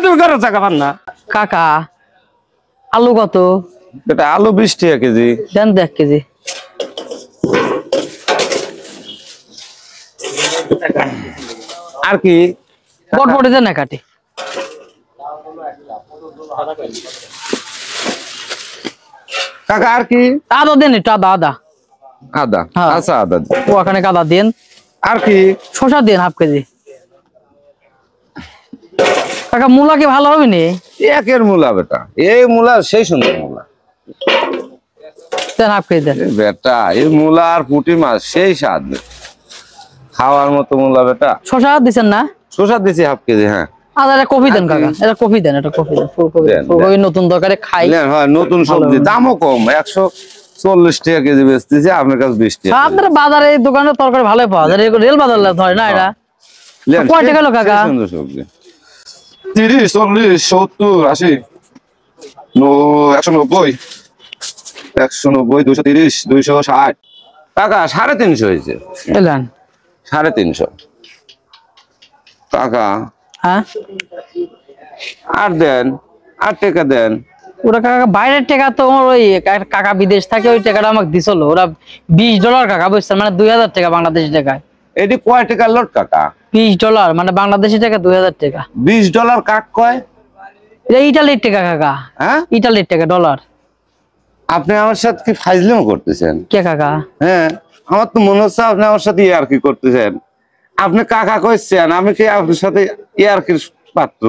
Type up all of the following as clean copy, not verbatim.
বেদম করে জায়গা পান না কাকা আলু কত? এটা আলু 20 টাকা কেজি দেন 1 কেজি। আর কি বটবটি দেন না কাটি। কাকা আর কি আদা দেন একটু আদা। আদা আচ্ছা আদা ওখানে আদা দেন। আর কি শসা দেন 1/2 কেজি। কাকা মূলা কি ভালো হবে নি? একের মূলা বেটা এই মূলা সেই সুন্দর মূলা দেন 1/2 কেজি দেন। বেটা এই মূলা আর পুঁটি মাছ সেই স্বাদ খাওয়ার মতো মূলা বেটা। শসা দিছেন না? শসা দিছি 1/2 কেজি। হ্যাঁ আদা এটা কফি দেন কাকা, এটা কফি দেন, এটা কফি দেন, ফুলকপি নতুন দরকারে খাই। হয় নতুন সবজি দামও কম 140 টাকা কেজি বেচতেছি আপনার কাছে 20 টাকা। আপনার বাজারে এই দোকানে তরকারি ভালো পাওয়া যায়, রেল বাজার ধরে না এটা। কয় টাকা কাকা? সুন্দর সবজি 30 40 70 80 190 190 230 260 টাকা 350 হয়েছে। এলেন 350 টাকা। হ্যাঁ আর দেন আর টাকা দেন। ওরা কাকা বাইরের টাকা তো ওই কাকা বিদেশ থাকে, ওই টাকাটা আমাকে দিছিল ওরা $20 কাকা, বুঝছেন, মানে 2000 টাকা বাংলাদেশি টাকায়। এটি কয় টাকার লোট কাকা? $20 মানে বাংলাদেশি টাকা 2000 টাকা। $20 কাক কয়? এটা ইটালির টাকা কাকা। হ্যাঁ ইটালির টাকা, ডলার। আপনি আমার সাথে কি ফাইজলামো করতেছেন? কে কাকা? হ্যাঁ আমার তো মনে হচ্ছে আপনি আমার সাথে ইয়ার্কি করতেছেন। আপনি কাকা কইছেন, আমি কি আপনার সাথে ইয়ার্কির পাত্র?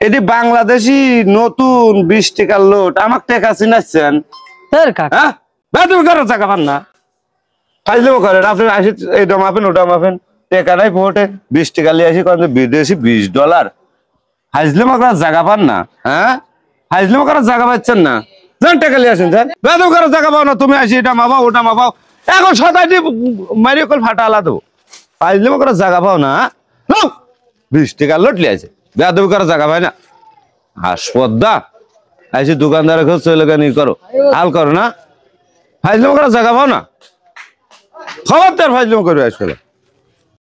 এটি বাংলাদেশি নতুন 20 টাকার লোট, আমার টাকা চিনাচ্ছেন? কাকা হ্যাঁ বেতন করে টাকা পান না, ফাইজলামো করেন। আপনি আসি এইটা মাপেন ওটা মাপেন, টাকা নাই ভোটে 20 টাকা নিয়ে আসি কারণ বিদেশি $20। ফাইজলামো করার জায়গা পান না? হ্যাঁ ফাইজলামো করার জায়গা পাচ্ছেন না? যান টাকা নিয়ে আসেন, স্যার বেতন করার জায়গা পাও না, তুমি আসি এটা মাপাও ওটা মাপাও, এখন সদাইটি মারি কল ফাটা আলাদা ফাইজলামো করার জায়গা পাও না। 20 টাকা লোট লিয়ে আছে, বেতন করার জায়গা পায় না। হাসপদ্দা আইসি দোকানদারের খোঁজ চলে গেনি করো হাল করো না, ফাইজলামো করার জায়গা পাও না। খবরদার ফাইজলামো করবে আসলে।